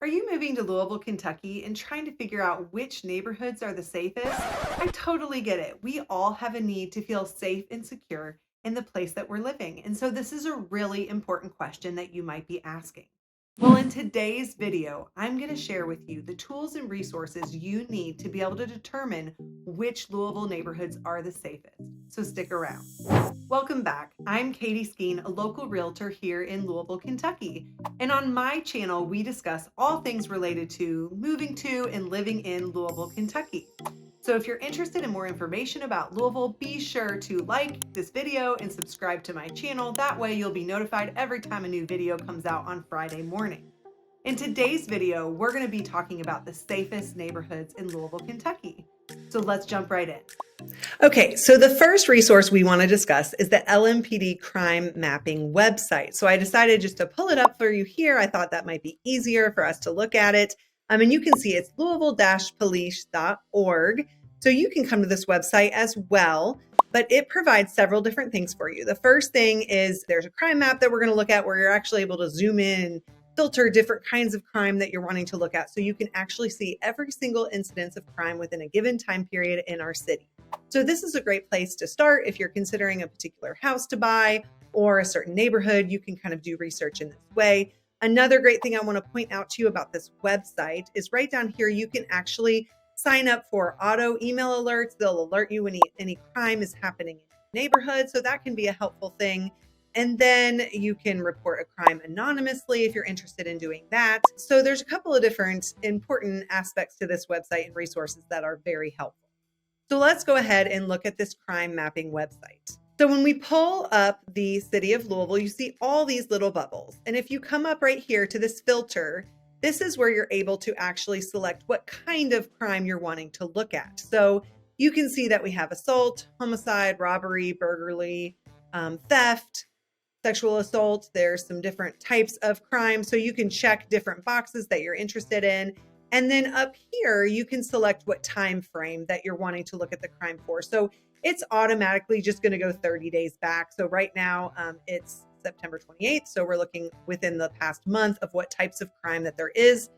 Are you moving to Louisville, Kentucky and trying to figure out which neighborhoods are the safest? I totally get it. We all have a need to feel safe and secure in the place that we're living. And so this is a really important question that you might be asking. Well, in today's video, I'm going to share with you the tools and resources you need to be able to determine which Louisville neighborhoods are the safest. So stick around. Welcome back. I'm Katie Skeen, a local realtor here in Louisville, Kentucky. And on my channel, we discuss all things related to moving to and living in Louisville, Kentucky. So if you're interested in more information about Louisville, be sure to like this video and subscribe to my channel. That way you'll be notified every time a new video comes out on Friday morning. In today's video, we're going to be talking about the safest neighborhoods in Louisville, Kentucky. So let's jump right in. Okay, so the first resource we want to discuss is the LMPD crime mapping website. So I decided just to pull it up for you here. I thought that might be easier for us to look at it. And you can see it's louisville-police.org. So you can come to this website as well, but it provides several different things for you. The first thing is there's a crime map that we're going to look at where you're actually able to zoom in, filter different kinds of crime that you're wanting to look at. So you can actually see every single incidence of crime within a given time period in our city. So this is a great place to start if you're considering a particular house to buy or a certain neighborhood. You can kind of do research in this way. Another great thing I want to point out to you about this website is right down here, you can actually sign up for auto email alerts. They'll alert you when any crime is happening in your neighborhood. So that can be a helpful thing. And then you can report a crime anonymously if you're interested in doing that. So there's a couple of different important aspects to this website and resources that are very helpful. So let's go ahead and look at this crime mapping website. So when we pull up the city of Louisville, you see all these little bubbles. And if you come up right here to this filter, this is where you're able to actually select what kind of crime you're wanting to look at. So you can see that we have assault, homicide, robbery, burglary, theft, sexual assault. There's some different types of crime. So you can check different boxes that you're interested in. And then up here, you can select what time frame that you're wanting to look at the crime for. So it's automatically just going to go 30 days back. So right now it's September 28th. So we're looking within the past month of what types of crime that there is.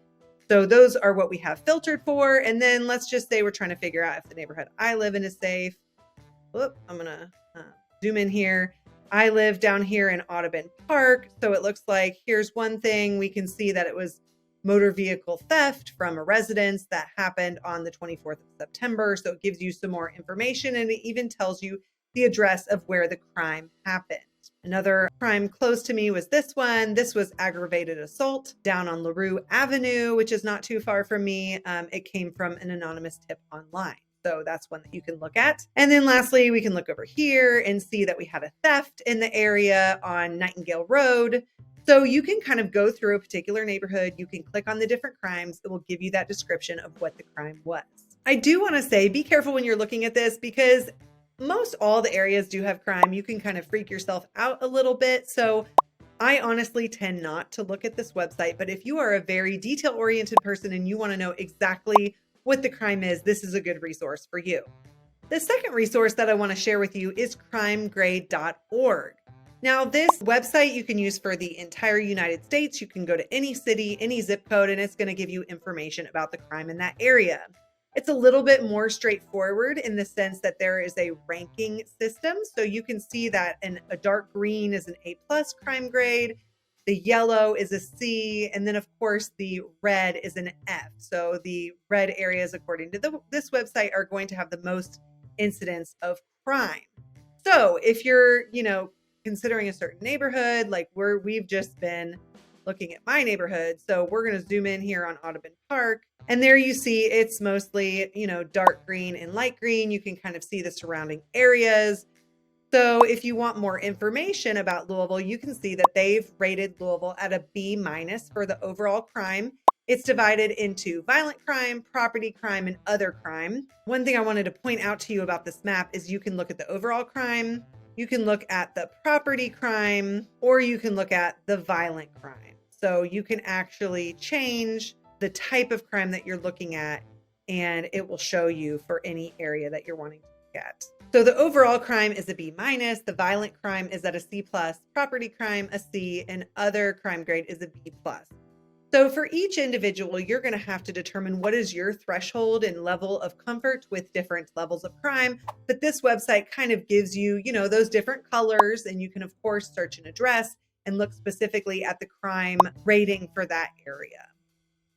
So those are what we have filtered for. And then let's just say we're trying to figure out if the neighborhood I live in is safe. Whoop, I'm going to zoom in here. I live down here in Audubon Park. So it looks like here's one thing. We can see that it was motor vehicle theft from a residence that happened on the 24th of September. So it gives you some more information and it even tells you the address of where the crime happened. Another crime close to me was this one. This was aggravated assault down on LaRue Avenue, which is not too far from me. It came from an anonymous tip online. So that's one that you can look at. And then lastly, we can look over here and see that we had a theft in the area on Nightingale Road. So you can kind of go through a particular neighborhood. You can click on the different crimes. It will give you that description of what the crime was. I do want to say, be careful when you're looking at this because most all the areas do have crime. You can kind of freak yourself out a little bit. So I honestly tend not to look at this website, but if you are a very detail-oriented person and you want to know exactly what the crime is, this is a good resource for you. The second resource that I want to share with you is crimegrade.org. Now, this website you can use for the entire United States. You can go to any city, any zip code, and it's going to give you information about the crime in that area. It's a little bit more straightforward in the sense that there is a ranking system. So you can see that a dark green is an A+ crime grade, the yellow is a C, and then of course the red is an F. So the red areas, according to this website, are going to have the most incidents of crime. So if you're, considering a certain neighborhood, like we've just been looking at my neighborhood. So we're going to zoom in here on Audubon Park. And there you see it's mostly, dark green and light green. You can kind of see the surrounding areas. So if you want more information about Louisville, you can see that they've rated Louisville at a B- for the overall crime. It's divided into violent crime, property crime, and other crime. One thing I wanted to point out to you about this map is you can look at the overall crime, you can look at the property crime, or you can look at the violent crime. So you can actually change the type of crime that you're looking at, and it will show you for any area that you're wanting to look at. So the overall crime is a B-, the violent crime is at a C+, property crime a C, and other crime grade is a B+. So for each individual, you're going to have to determine what is your threshold and level of comfort with different levels of crime. But this website kind of gives you, those different colors, and you can of course search an address and look specifically at the crime rating for that area.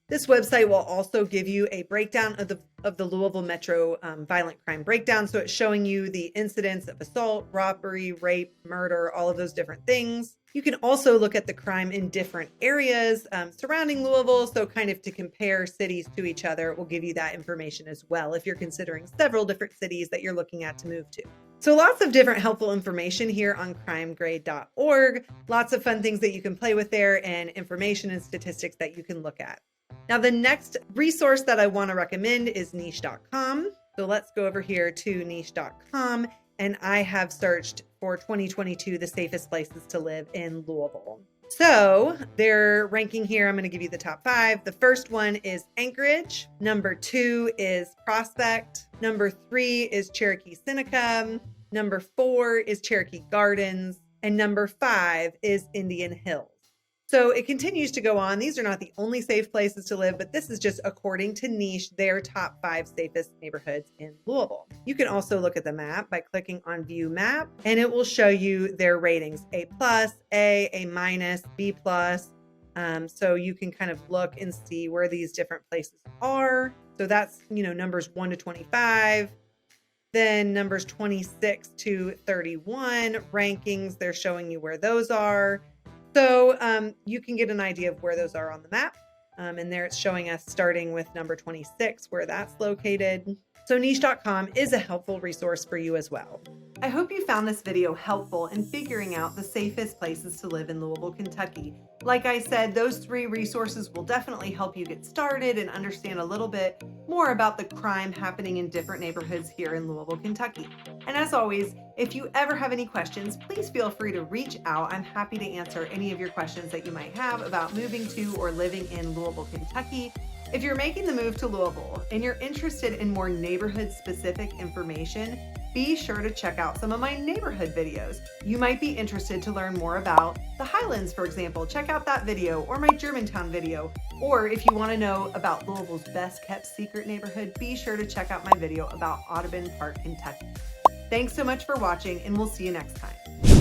This website will also give you a breakdown of the Louisville Metro violent crime breakdown. So it's showing you the incidents of assault, robbery, rape, murder, all of those different things. You can also look at the crime in different areas surrounding Louisville. So kind of to compare cities to each other, it will give you that information as well if you're considering several different cities that you're looking at to move to. So lots of different helpful information here on crimegrade.org. Lots of fun things that you can play with there and information and statistics that you can look at. Now, the next resource that I want to recommend is niche.com. So let's go over here to niche.com, and I have searched for 2022 the safest places to live in Louisville. So their ranking here, I'm going to give you the top 5. The first one is Anchorage. Number 2 is Prospect. Number 3 is Cherokee Seneca. Number 4 is Cherokee Gardens. And number 5 is Indian Hills. So it continues to go on. These are not the only safe places to live, but this is just according to Niche, their top 5 safest neighborhoods in Louisville. You can also look at the map by clicking on View Map, and it will show you their ratings: A+, A-, B+. So you can kind of look and see where these different places are. So that's, numbers 1 to 25. Then numbers 26 to 31 rankings, they're showing you where those are. So you can get an idea of where those are on the map. And there it's showing us starting with number 26, where that's located. So niche.com is a helpful resource for you as well. I hope you found this video helpful in figuring out the safest places to live in Louisville, Kentucky. Like I said, those 3 resources will definitely help you get started and understand a little bit more about the crime happening in different neighborhoods here in Louisville, Kentucky. And as always, if you ever have any questions, please feel free to reach out. I'm happy to answer any of your questions that you might have about moving to or living in Louisville, Kentucky. If you're making the move to Louisville and you're interested in more neighborhood-specific information, be sure to check out some of my neighborhood videos. You might be interested to learn more about the Highlands, for example. Check out that video, or my Germantown video. Or if you want to know about Louisville's best kept secret neighborhood, be sure to check out my video about Audubon Park, Kentucky. Thanks so much for watching, and we'll see you next time.